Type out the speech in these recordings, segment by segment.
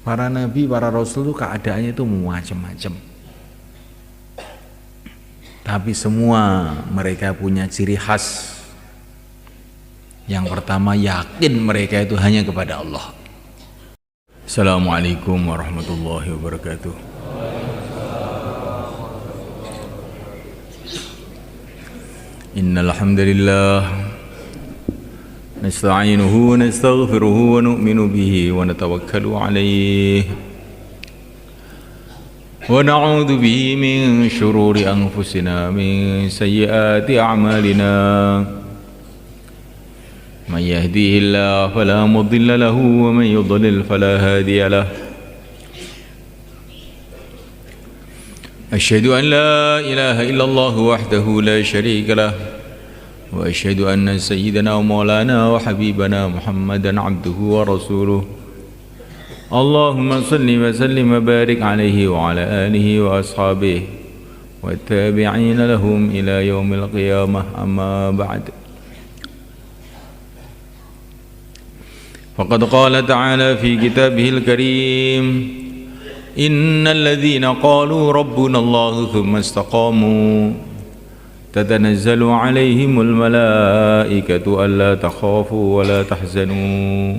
Para nabi, para rasul itu keadaannya itu macam-macam. Tapi semua mereka punya ciri khas. Yang pertama, yakin mereka itu hanya kepada Allah. Assalamualaikum warahmatullahi wabarakatuh. Innal hamdalillah nasta'inuhu wa nastaghfiruhu wa nu'minu bihi wa natawakkalu alayhi wa na'udzu bihi min shururi anfusina min sayyiati a'malina man yahdihillahu fala mudilla lahu wa man yudlil fala hadiya lahu asyhadu an la ilaha illallah wahdahu la syarika lahu وأشهد أن سيدنا ومولانا وحبيبنا محمدا عبده ورسوله اللهم صل وسلم وبارك عليه وعلى آله وأصحابه والتابعين لهم إلى يوم القيامة أما بعد فقد قال تعالى في كتابه الكريم إن الذين قالوا ربنا الله ثم استقاموا تتنزل عليهم الملائكة ألا تخافوا ولا تحزنوا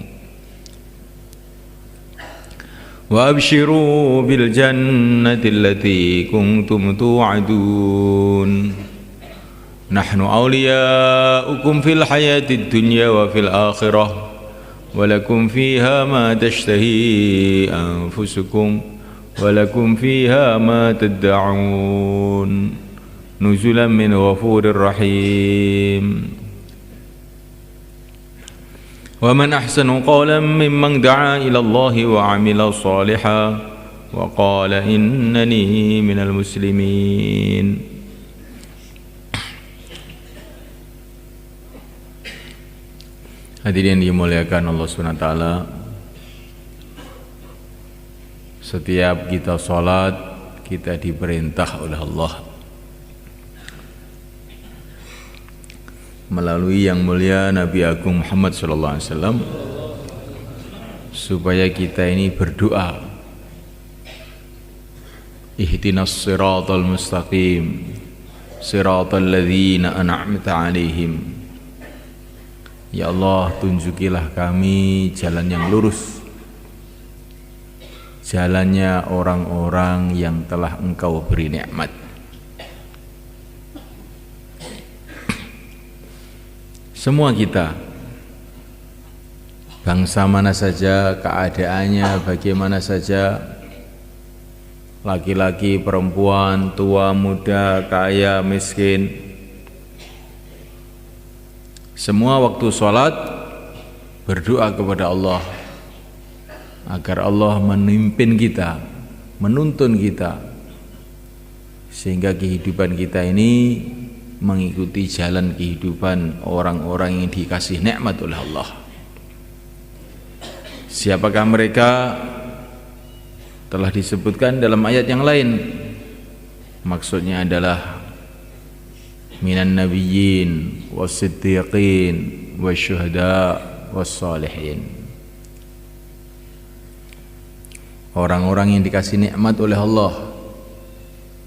وأبشروا بالجنة التي كنتم توعدون نحن أولياؤكم في الحياة الدنيا وفي الآخرة ولكم فيها ما تشتهي أنفسكم ولكم فيها ما تدعون نزلا من غفور رحيم ومن أحسن قولا ممن دعا إلى الله وعمل صالحا وقال إنني من المسلمين. Hadirin dimuliakan Allah SWT, setiap kita sholat kita diperintah oleh Allah melalui yang mulia Nabi Agung Muhammad SAW supaya kita ini berdoa, ihdinas siratal mustaqim siratal ladzina an'amta alaihim. Ya Allah, tunjukilah kami jalan yang lurus, jalannya orang-orang yang telah Engkau beri nikmat. Semua kita, bangsa mana saja, keadaannya bagaimana saja, laki-laki, perempuan, tua, muda, kaya, miskin, semua waktu sholat berdoa kepada Allah agar Allah memimpin kita, menuntun kita, sehingga kehidupan kita ini mengikuti jalan kehidupan orang-orang yang dikasih nikmat oleh Allah. Siapakah mereka? Telah disebutkan dalam ayat yang lain. Maksudnya adalah minan nabiyyin was-siddiqin wasyuhada was-salihin. Orang-orang yang dikasih nikmat oleh Allah,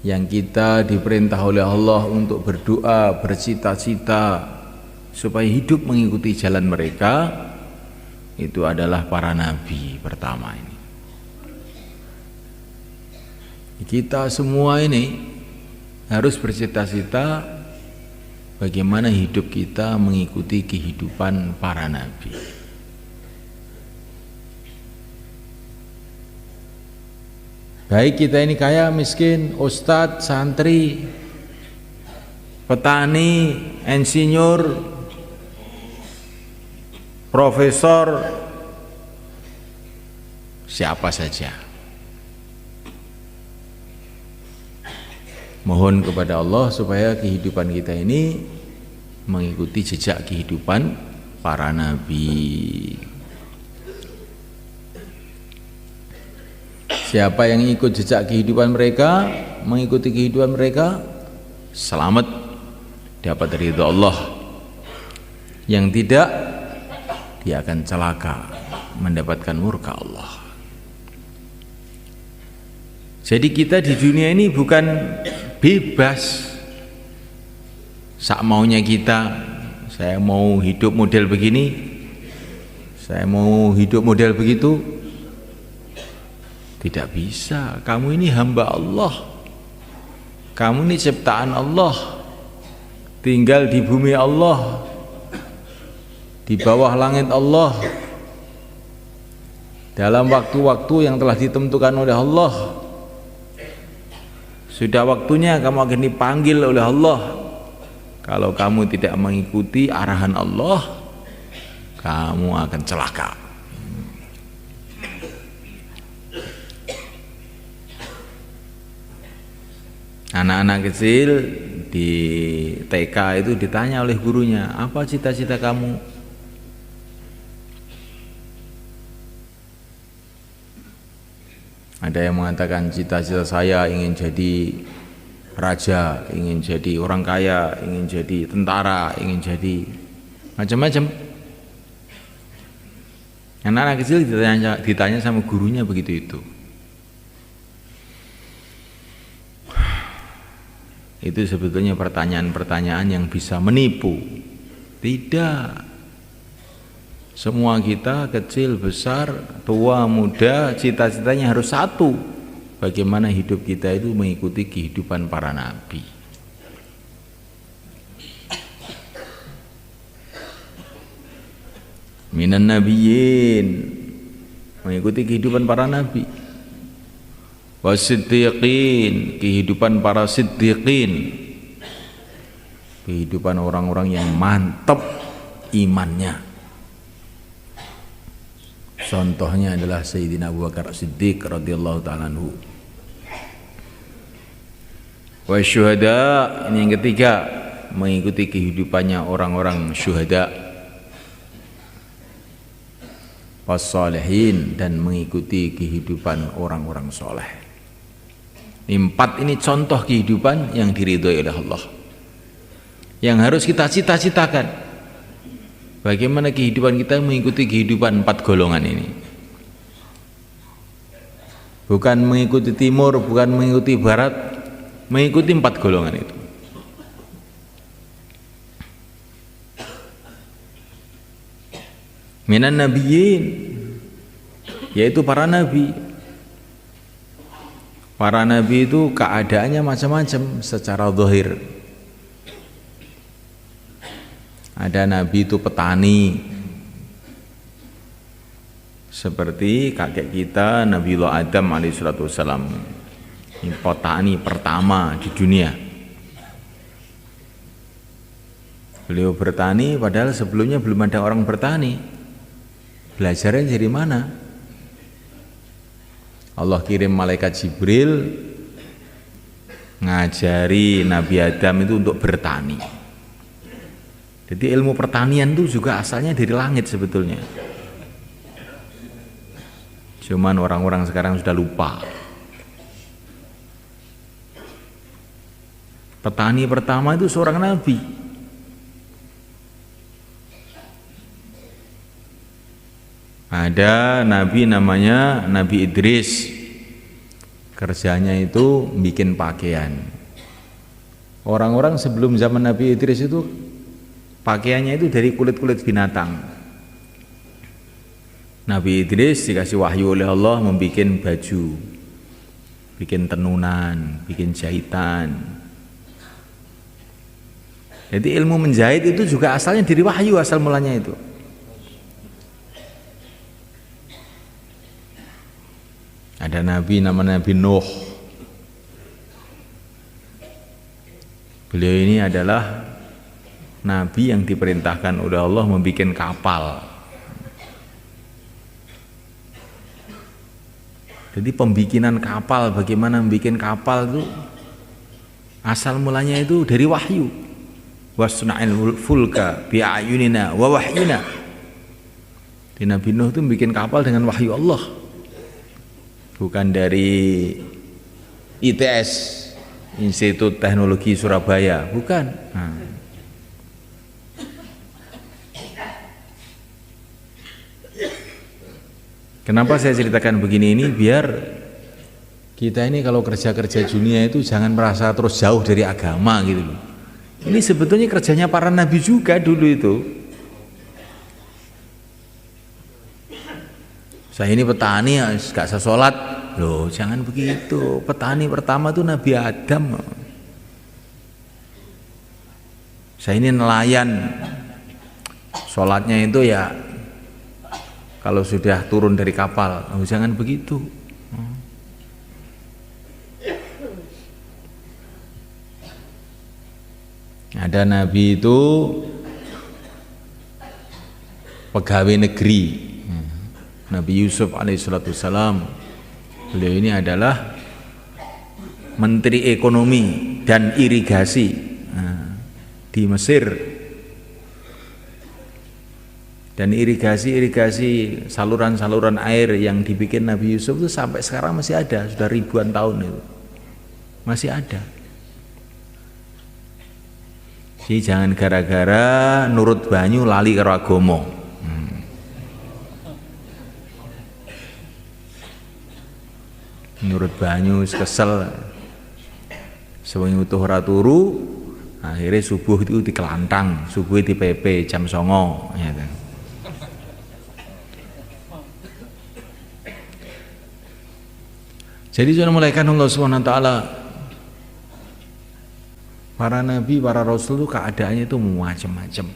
yang kita diperintah oleh Allah untuk berdoa, bercita-cita supaya hidup mengikuti jalan mereka, itu adalah para nabi pertama ini. Kita semua ini harus bercita-cita bagaimana hidup kita mengikuti kehidupan para nabi. Baik kita ini kaya, miskin, ustadz, santri, petani, insinyur, profesor, siapa saja. Mohon kepada Allah supaya kehidupan kita ini mengikuti jejak kehidupan para nabi. Siapa yang ikut jejak kehidupan mereka, mengikuti kehidupan mereka, selamat, dapat ridha Allah. Yang tidak, dia akan celaka, mendapatkan murka Allah. Jadi kita di dunia ini bukan bebas sak maunya kita. Saya mau hidup model begini, saya mau hidup model begitu. Tidak bisa. Kamu ini hamba Allah, kamu ini ciptaan Allah, tinggal di bumi Allah, di bawah langit Allah, dalam waktu-waktu yang telah ditentukan oleh Allah. Sudah waktunya kamu akan dipanggil oleh Allah. Kalau kamu tidak mengikuti arahan Allah, kamu akan celaka. Anak-anak kecil di TK itu ditanya oleh gurunya, apa cita-cita kamu? Ada yang mengatakan cita-cita saya ingin jadi raja, ingin jadi orang kaya, ingin jadi tentara, ingin jadi macam-macam. Anak-anak kecil ditanya sama gurunya begitu itu. Itu sebetulnya pertanyaan-pertanyaan yang bisa menipu. Tidak. Semua kita kecil, besar, tua, muda, cita-citanya harus satu. Bagaimana hidup kita itu mengikuti kehidupan para nabi. Minan nabiyyin, mengikuti kehidupan para nabi. Wasiddiqin, kehidupan para siddiqin, kehidupan orang-orang yang mantap imannya. Contohnya adalah Sayyidina Abu Bakar Siddiq radhiyallahu ta'ala anhu. Wasyuhada, ini yang ketiga, mengikuti kehidupannya orang-orang syuhada. Wassalihin, dan mengikuti kehidupan orang-orang soleh. Empat ini contoh kehidupan yang diridhoi oleh Allah, yang harus kita cita-citakan. Bagaimana kehidupan kita mengikuti kehidupan empat golongan ini. Bukan mengikuti timur, bukan mengikuti barat, mengikuti empat golongan itu. Minan nabiyyin, yaitu para nabi. Para nabi itu keadaannya macam-macam secara zahir. Ada nabi itu petani, seperti kakek kita Nabiullah Adam alaihissalam. Ini petani pertama di dunia. Beliau bertani padahal sebelumnya belum ada orang bertani. Belajarnya dari mana? Allah kirim malaikat Jibril ngajari Nabi Adam itu untuk bertani. Jadi ilmu pertanian itu juga asalnya dari langit sebetulnya. Cuman orang-orang sekarang sudah lupa. Petani pertama itu seorang nabi. Ada nabi namanya Nabi Idris. Kerjanya itu bikin pakaian. Orang-orang sebelum zaman Nabi Idris itu pakaiannya itu dari kulit-kulit binatang. Nabi Idris dikasih wahyu oleh Allah membuat baju, bikin tenunan, bikin jahitan. Jadi ilmu menjahit itu juga asalnya dari wahyu, asal mulanya itu. Ada nabi namanya Nabi Nuh. Beliau ini adalah nabi yang diperintahkan oleh Allah membuat kapal. Jadi pembikinan kapal, bagaimana membuat kapal itu asal mulanya itu dari wahyu. Wasna'il fulka bi'ayunina wa wahyina. Di Nabi Nuh itu membuat kapal dengan wahyu Allah, bukan dari ITS, Institut Teknologi Surabaya, bukan. Kenapa saya ceritakan begini ini? Biar Kita ini kalau kerja-kerja dunia itu jangan merasa terus jauh dari agama gitu loh. Ini sebetulnya kerjanya para nabi juga dulu itu. Saya ini petani gak bisa sholat. Loh jangan begitu. Petani pertama tuh Nabi Adam. Saya ini nelayan. Sholatnya itu ya kalau sudah turun dari kapal. Loh jangan begitu. Ada Nabi itu pegawai negeri. Nabi Yusuf alaihissalam, beliau ini adalah Menteri Ekonomi dan Irigasi di Mesir. Dan irigasi saluran-saluran air yang dibikin Nabi Yusuf itu sampai sekarang masih ada, sudah ribuan tahun itu masih ada. Jadi jangan gara-gara nurut banyu lali karo agama. Nurut banyu kesel sewengi utuh ora turu, akhirnya subuh itu dikelantang, subuh di PP jam 09.00 ya kan. Jadi sudah mulaikan Allah SWT, para nabi, para rasul itu keadaannya itu macam-macam,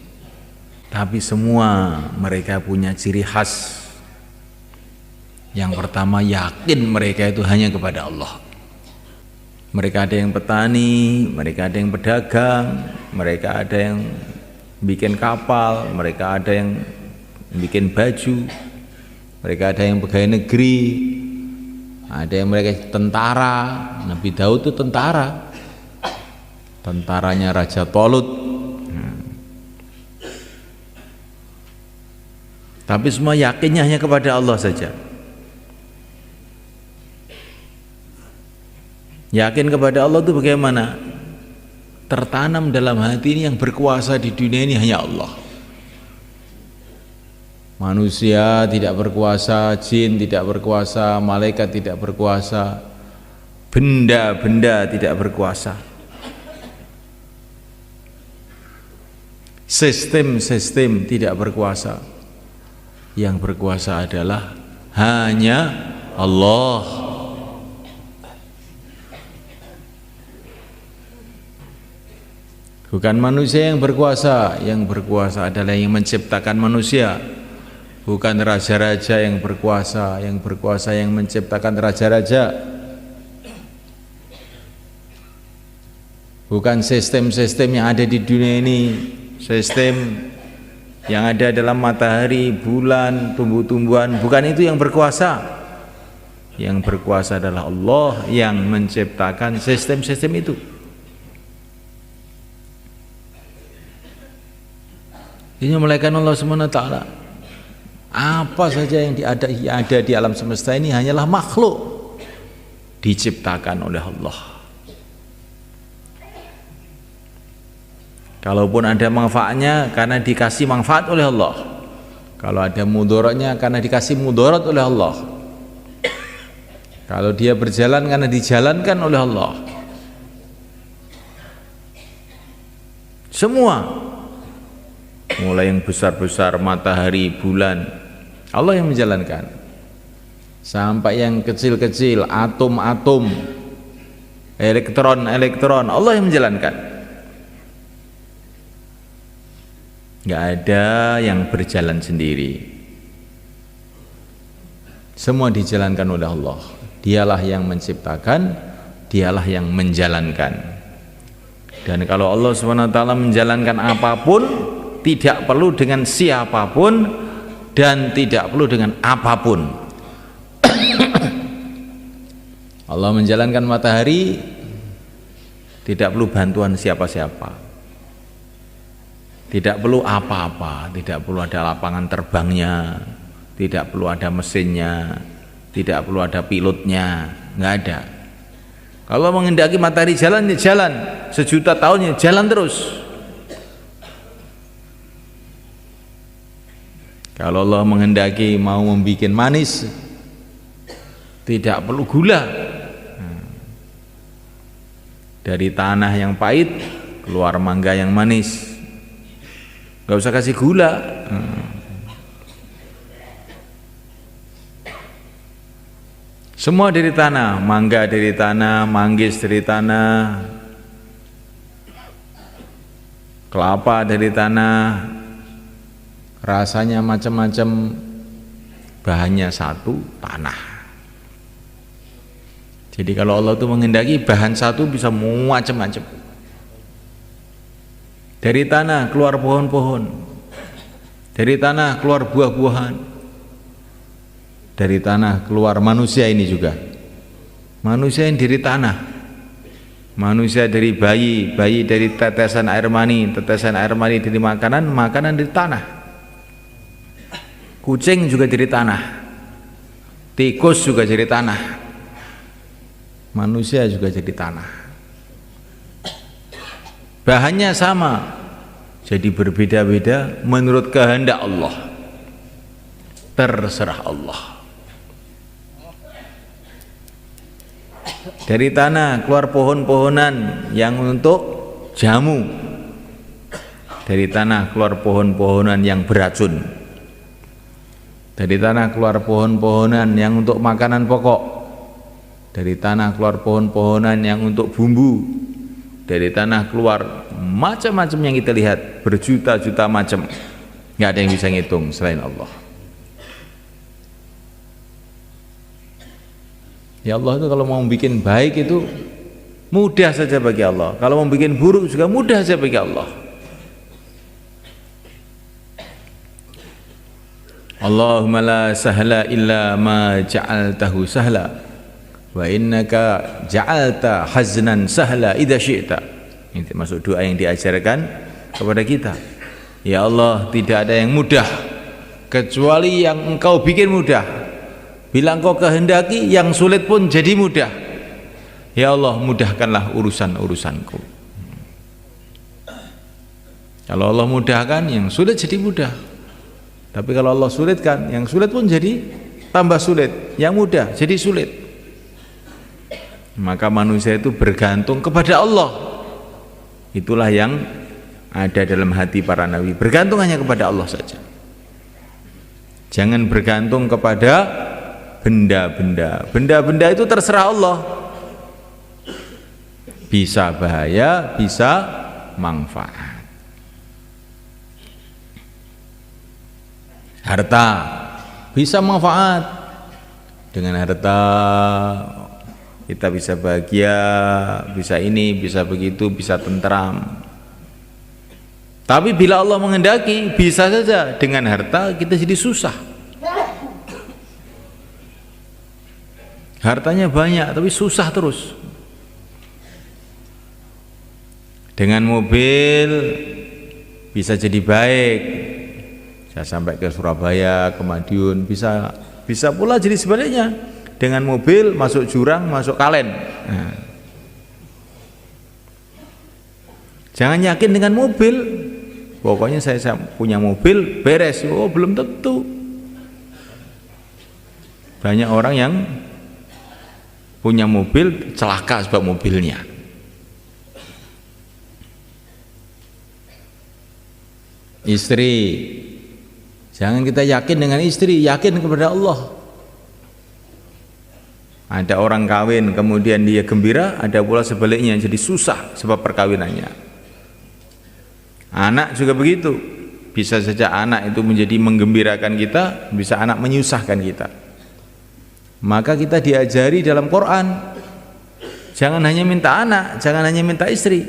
tapi semua mereka punya ciri khas. Yang pertama, yakin mereka itu hanya kepada Allah. Mereka ada yang petani, mereka ada yang pedagang, mereka ada yang bikin kapal, mereka ada yang bikin baju, mereka ada yang pegawai negeri, ada yang mereka tentara. Nabi Daud itu tentara, tentaranya Raja Tolut. Tapi semua yakinnya hanya kepada Allah saja. Yakin kepada Allah itu bagaimana? Tertanam dalam hati ini yang berkuasa di dunia ini hanya Allah. Manusia tidak berkuasa, jin tidak berkuasa, malaikat tidak berkuasa, benda-benda tidak berkuasa. Sistem-sistem tidak berkuasa. Yang berkuasa adalah hanya Allah. Bukan manusia yang berkuasa adalah yang menciptakan manusia. Bukan raja-raja yang berkuasa yang menciptakan raja-raja. Bukan sistem-sistem yang ada di dunia ini, sistem yang ada dalam matahari, bulan, tumbuh-tumbuhan, bukan itu yang berkuasa. Yang berkuasa adalah Allah yang menciptakan sistem-sistem itu. Ini mulaikan Allah SWT. Apa saja yang ada di alam semesta ini hanyalah makhluk diciptakan oleh Allah. Kalaupun ada manfaatnya karena dikasih manfaat oleh Allah. Kalau ada mudaratnya karena dikasih mudarat oleh Allah. Kalau dia berjalan karena dijalankan oleh Allah. Semua, mulai yang besar-besar, matahari, bulan, Allah yang menjalankan, sampai yang kecil-kecil, atom-atom, elektron-elektron, Allah yang menjalankan. Nggak ada yang berjalan sendiri, semua dijalankan oleh Allah. Dialah yang menciptakan, dialah yang menjalankan. Dan kalau Allah SWT menjalankan apapun, tidak perlu dengan siapapun dan tidak perlu dengan apapun. Allah menjalankan matahari, tidak perlu bantuan siapa-siapa, tidak perlu apa-apa, tidak perlu ada lapangan terbangnya, tidak perlu ada mesinnya, tidak perlu ada pilotnya, nggak ada. Kalau menghendaki matahari jalan, ya jalan, sejuta tahunnya jalan terus. Kalau Allah menghendaki mau membuat manis, tidak perlu gula, Dari tanah yang pahit keluar mangga yang manis. Gak usah kasih gula. Semua dari tanah, mangga dari tanah, manggis dari tanah, kelapa dari tanah, rasanya macam-macam, bahannya satu, tanah. Jadi kalau Allah itu menghendaki bahan satu bisa macam-macam. Dari tanah keluar pohon-pohon, dari tanah keluar buah-buahan, dari tanah keluar manusia ini juga. Manusia yang dari tanah, manusia dari bayi, bayi dari tetesan air mani, tetesan air mani dari makanan, makanan dari tanah. Kucing juga dari tanah, tikus juga dari tanah, manusia juga jadi tanah. Bahannya sama, jadi berbeda-beda menurut kehendak Allah. Terserah Allah. Dari tanah keluar pohon-pohonan yang untuk jamu. Dari tanah keluar pohon-pohonan yang beracun. Dari tanah keluar pohon-pohonan yang untuk makanan pokok. Dari tanah keluar pohon-pohonan yang untuk bumbu. Dari tanah keluar macam-macam yang kita lihat, berjuta-juta macam. Nggak ada yang bisa ngitung selain Allah. Ya Allah itu kalau mau bikin baik itu mudah saja bagi Allah. Kalau mau bikin buruk juga mudah saja bagi Allah. Allahumma la sahla illa ma ja'altahu sahla wa innaka ja'alta haznan sahla idza syi'ta. Ini termasuk doa yang diajarkan kepada kita. Ya Allah, tidak ada yang mudah kecuali yang Engkau bikin mudah. Bila Engkau kehendaki, yang sulit pun jadi mudah. Ya Allah, mudahkanlah urusan-urusanku. Kalau Allah mudahkan, yang sulit jadi mudah. Tapi kalau Allah sulitkan, yang sulit pun jadi tambah sulit, yang mudah jadi sulit. Maka manusia itu bergantung kepada Allah. Itulah yang ada dalam hati para nabi. Bergantung hanya kepada Allah saja. Jangan bergantung kepada benda-benda. Benda-benda itu terserah Allah. Bisa bahaya, bisa manfaat. Harta bisa manfaat. Dengan harta kita bisa bahagia, bisa ini, bisa begitu, bisa tentram. Tapi bila Allah menghendaki, bisa saja dengan harta kita jadi susah. Hartanya banyak tapi susah terus. Dengan mobil bisa jadi baik, saya sampai ke Surabaya, ke Madiun, bisa pula jadi sebaliknya. Dengan mobil masuk jurang, masuk kalen. Nah. Jangan yakin dengan mobil, pokoknya saya punya mobil beres. Oh, belum tentu. Banyak orang yang punya mobil celaka sebab mobilnya. Istri, jangan kita yakin dengan istri, yakin kepada Allah. Ada orang kawin kemudian dia gembira, ada pula sebaliknya jadi susah sebab perkawinannya. Anak juga begitu, bisa saja anak itu menjadi menggembirakan kita, bisa anak menyusahkan kita. Maka kita diajari dalam Quran, jangan hanya minta anak, jangan hanya minta istri.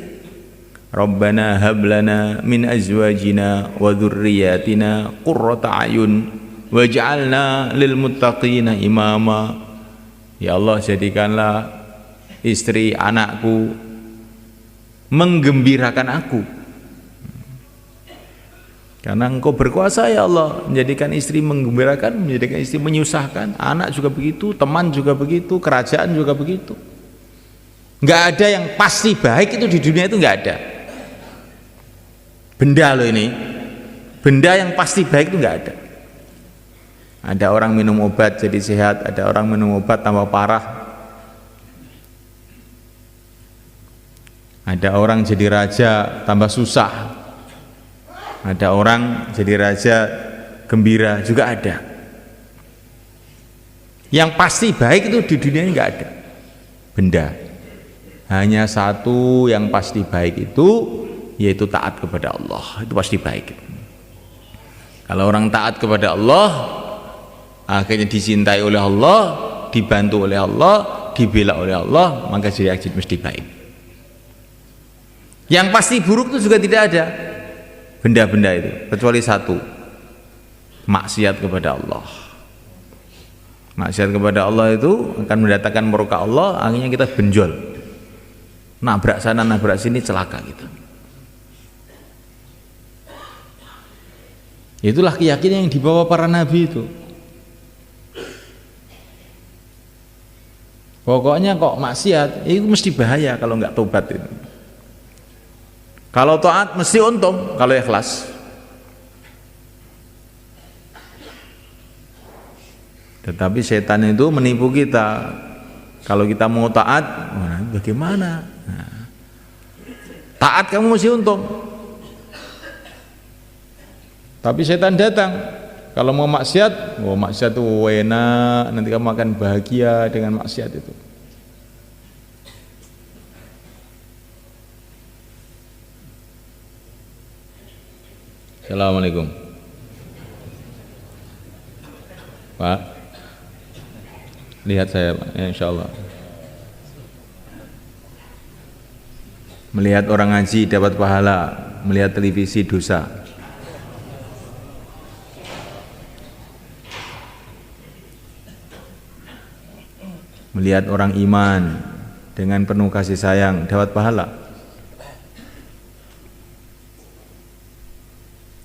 Rabbana hablana min azwajina wa dzurriyyatina qurrata a'yun waj'alna lil muttaqina imama. Ya Allah, jadikanlah istri anakku menggembirakan aku. Karena Engkau berkuasa ya Allah, menjadikan istri menggembirakan, menjadikan istri menyusahkan. Anak juga begitu, teman juga begitu, kerajaan juga begitu. Nggak ada yang pasti baik itu di dunia itu nggak ada. Benda loh ini, benda yang pasti baik itu nggak ada. Ada orang minum obat jadi sehat, ada orang minum obat tambah parah. Ada orang jadi raja tambah susah. Ada orang jadi raja gembira juga ada. Yang pasti baik itu di dunia ini nggak ada benda. Hanya satu yang pasti baik itu, yaitu taat kepada Allah. Itu pasti baik. Kalau orang taat kepada Allah, akhirnya dicintai oleh Allah, dibantu oleh Allah, dibela oleh Allah, maka jadi mesti baik. Yang pasti buruk itu juga tidak ada benda-benda itu, kecuali satu, maksiat kepada Allah. Maksiat kepada Allah itu akan mendatangkan murka Allah, akhirnya kita benjol, nabrak sana nabrak sini, celaka gitu. Itulah keyakinan yang dibawa para nabi itu. Pokoknya kok maksiat itu mesti bahaya kalau nggak tobat itu. Kalau taat mesti untung kalau ikhlas. Tetapi setan itu menipu kita. Kalau kita mau taat, bagaimana? Nah, taat kamu mesti untung. Tapi setan datang. Kalau mau maksiat, maksiat itu enak, nanti kamu akan bahagia dengan maksiat itu. Assalamualaikum. Pak, lihat saya, ya, insya Allah. Melihat orang ngaji dapat pahala, melihat televisi dosa. Melihat orang iman dengan penuh kasih sayang dapat pahala.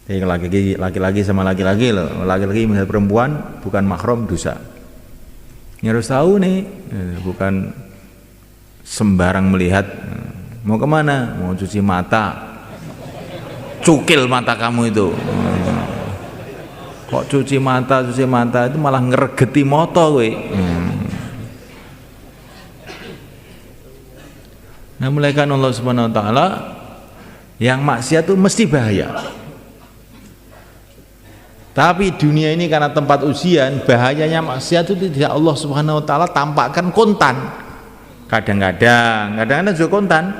Laki-laki sama laki-laki loh, laki-laki melihat perempuan bukan mahram dosa. Ini harus tahu nih, bukan sembarang melihat. Mau kemana? Mau cuci mata, cukil mata kamu itu. Kok cuci mata itu malah ngeregeti moto we. Nah, mulaikan Allah Subhanahu wa taala, yang maksiat itu mesti bahaya. Tapi dunia ini karena tempat ujian, bahayanya maksiat itu tidak Allah Subhanahu wa taala tampakkan kontan. Kadang-kadang juga kontan.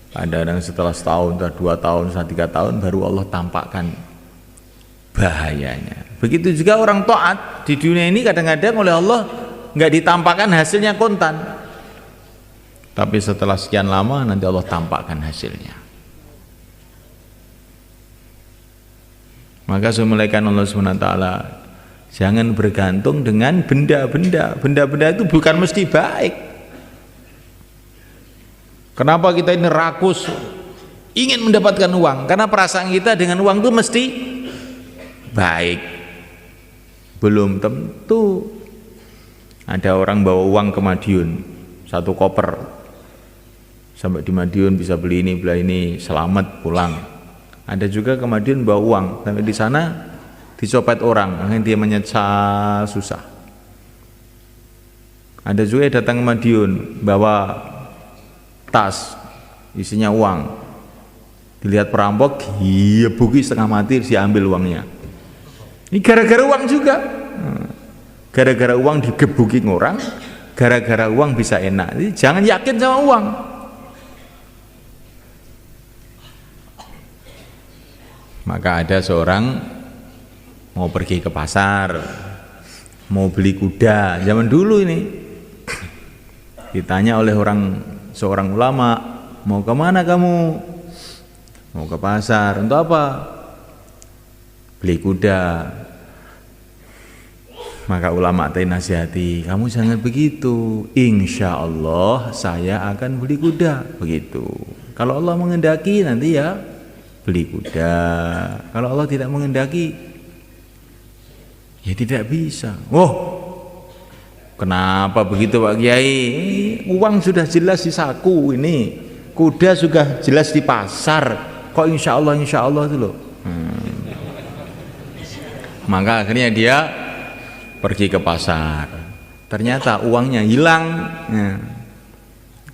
Kadang-kadang setelah setahun, setelah 2 tahun, setelah 3 tahun baru Allah tampakkan bahayanya. Begitu juga orang taat di dunia ini kadang-kadang oleh Allah nggak ditampakkan hasilnya kontan. Tapi setelah sekian lama nanti Allah tampakkan hasilnya. Maka saya mulaikan Allah SWT, jangan bergantung dengan benda-benda. Benda-benda itu bukan mesti baik. Kenapa kita ini rakus ingin mendapatkan uang? Karena perasaan kita dengan uang itu mesti baik. Belum tentu. Ada orang bawa uang ke Madiun, 1 koper. Sampai di Madiun bisa beli ini, selamat pulang. Ada juga ke Madiun bawa uang, sampai di sana dicopet orang, akhirnya dia menyesal susah. Ada juga yang datang ke Madiun bawa tas isinya uang, dilihat perampok, iya buki setengah mati, diambil uangnya. Ini gara-gara uang juga. Gara-gara uang digebukin orang, gara-gara uang bisa enak. Jadi jangan yakin sama uang. Maka ada seorang mau pergi ke pasar, mau beli kuda. Zaman dulu ini ditanya oleh seorang ulama, mau kemana kamu? Mau ke pasar. Untuk apa? Beli kuda. Maka ulama tadi nasihati, kamu jangan begitu. Insya Allah saya akan beli kuda. Begitu. Kalau Allah menghendaki nanti ya beli kuda. Kalau Allah tidak menghendaki, ya tidak bisa. Kenapa begitu Pak Kiai? Uang sudah jelas di saku ini, kuda sudah jelas di pasar. Kok insya Allah itu loh. Maka akhirnya dia pergi ke pasar. Ternyata uangnya hilang.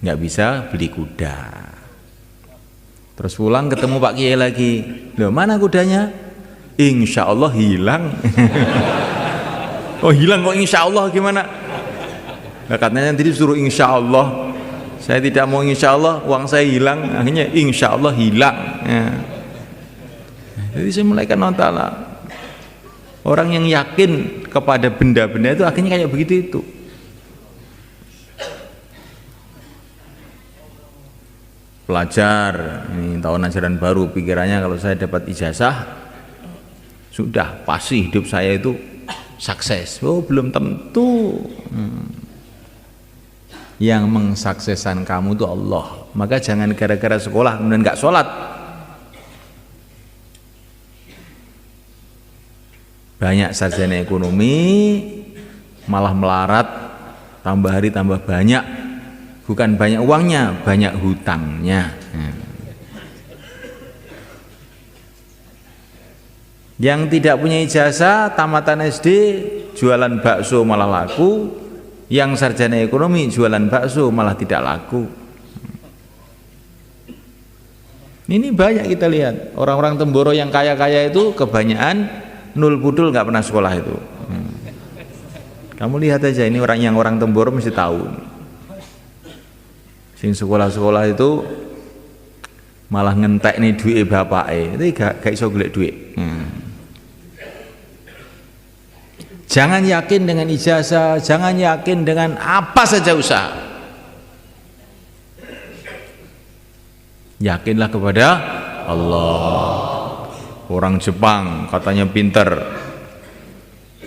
nggak bisa beli kuda. Terus pulang ketemu Pak Kiai lagi, loh mana kudanya? Insya Allah hilang. Oh hilang kok insya Allah gimana? Nah, katanya tadi suruh insya Allah, saya tidak mau insya Allah, uang saya hilang, akhirnya insya Allah hilang. Ya. Jadi saya mulai nonton orang yang yakin kepada benda-benda itu akhirnya kayak begitu itu. Pelajar ini tahun ajaran baru, pikirannya kalau saya dapat ijazah sudah pasti hidup saya itu sukses. Oh belum tentu. Yang mensukseskan kamu itu Allah. Maka jangan gara-gara sekolah kemudian nggak sholat. Banyak sarjana ekonomi malah melarat, tambah hari tambah banyak. Bukan banyak uangnya, banyak hutangnya. Yang tidak punya ijazah, tamatan SD, jualan bakso malah laku. Yang sarjana ekonomi jualan bakso malah tidak laku. Ini banyak kita lihat. Orang-orang Temboro yang kaya-kaya itu kebanyakan nul pudul, nggak pernah sekolah itu. Kamu lihat aja, ini orang Temboro mesti tahu. Sing sekolah-sekolah itu malah ngentek nih duit bapake, itu gak iso golek duit. Jangan yakin dengan ijazah, jangan yakin dengan apa saja usaha. Yakinlah kepada Allah. Orang Jepang katanya pinter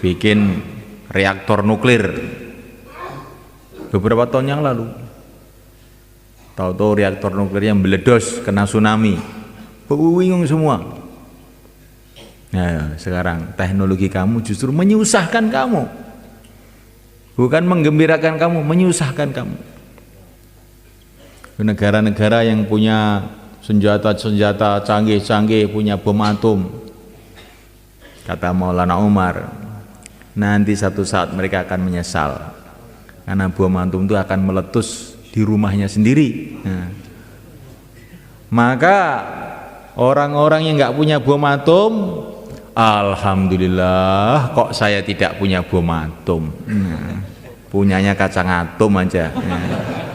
bikin reaktor nuklir beberapa tahun yang lalu. Tahu-tahu reaktor nuklir yang meledos, kena tsunami, bingung semua. Nah, sekarang teknologi kamu justru menyusahkan kamu, bukan menggembirakan kamu, menyusahkan kamu. Negara-negara yang punya senjata-senjata canggih-canggih, punya bom atom, kata Maulana Umar, nanti satu saat mereka akan menyesal karena bom atom itu akan meletus di rumahnya sendiri. Nah, maka orang-orang yang nggak punya bom atom, alhamdulillah kok saya tidak punya bom atom. Nah, punyanya kacang atom aja. Nah.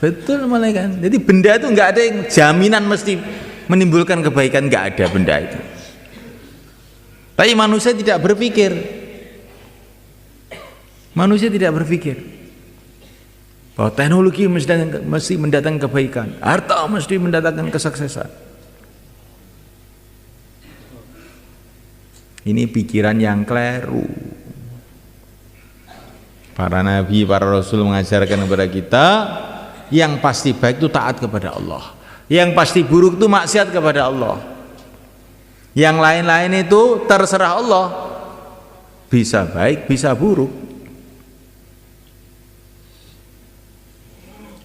Betul malah kan. Jadi benda itu nggak ada yang jaminan mesti menimbulkan kebaikan, nggak ada benda itu. Tapi manusia tidak berpikir. Manusia tidak berpikir bahwa teknologi mesti mendatangkan kebaikan, harta mesti mendatangkan kesuksesan. Ini pikiran yang keliru. Para nabi, para rasul mengajarkan kepada kita, yang pasti baik itu taat kepada Allah, yang pasti buruk itu maksiat kepada Allah. Yang lain-lain itu terserah Allah, bisa baik bisa buruk.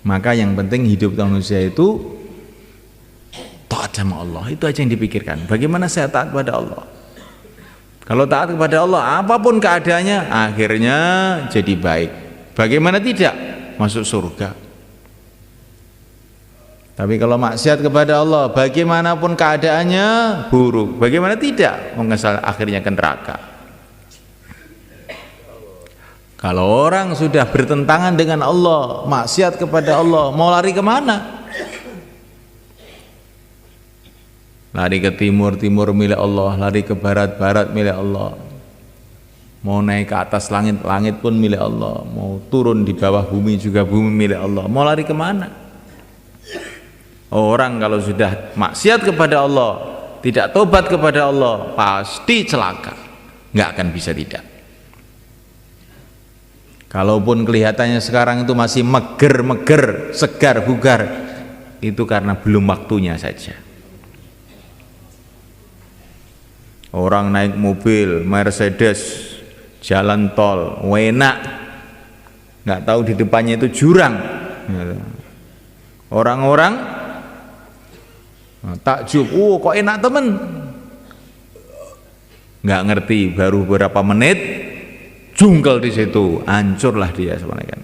Maka yang penting hidup manusia itu taat sama Allah, itu aja yang dipikirkan. Bagaimana saya taat kepada Allah? Kalau taat kepada Allah, apapun keadaannya, akhirnya jadi baik. Bagaimana tidak? Masuk surga. Tapi kalau maksiat kepada Allah, bagaimanapun keadaannya buruk. Bagaimana tidak? Mengesal akhirnya ke neraka. Kalau orang sudah bertentangan dengan Allah, maksiat kepada Allah, mau lari kemana? Lari ke timur, timur milik Allah. Lari ke barat, barat milik Allah. Mau naik ke atas langit, langit pun milik Allah. Mau turun di bawah bumi juga bumi milik Allah. Mau lari kemana? Orang kalau sudah maksiat kepada Allah, tidak tobat kepada Allah, pasti celaka. Nggak akan bisa tidak. Kalaupun kelihatannya sekarang itu masih meger-meger, segar, bugar, itu karena belum waktunya saja. Orang naik mobil Mercedes, jalan tol, enak, nggak tahu di depannya itu jurang. Orang-orang takjub, kok enak temen, nggak ngerti, baru beberapa menit jungkel di situ, hancurlah dia sebenarnya.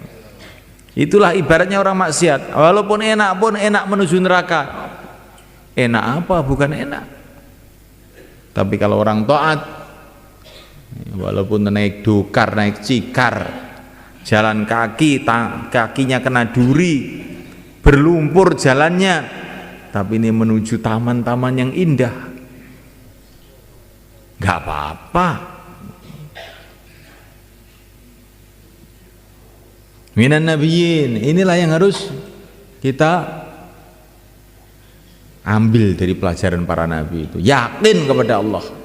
Itulah ibaratnya orang maksiat. Walaupun enak pun enak menuju neraka. Enak apa? Bukan enak. Tapi kalau orang taat, walaupun naik dokar, naik cikar, jalan kaki, kakinya kena duri, berlumpur jalannya, tapi ini menuju taman-taman yang indah, nggak apa-apa. Minan nabiyyin, inilah yang harus kita ambil dari pelajaran para nabi itu. Yakin kepada Allah.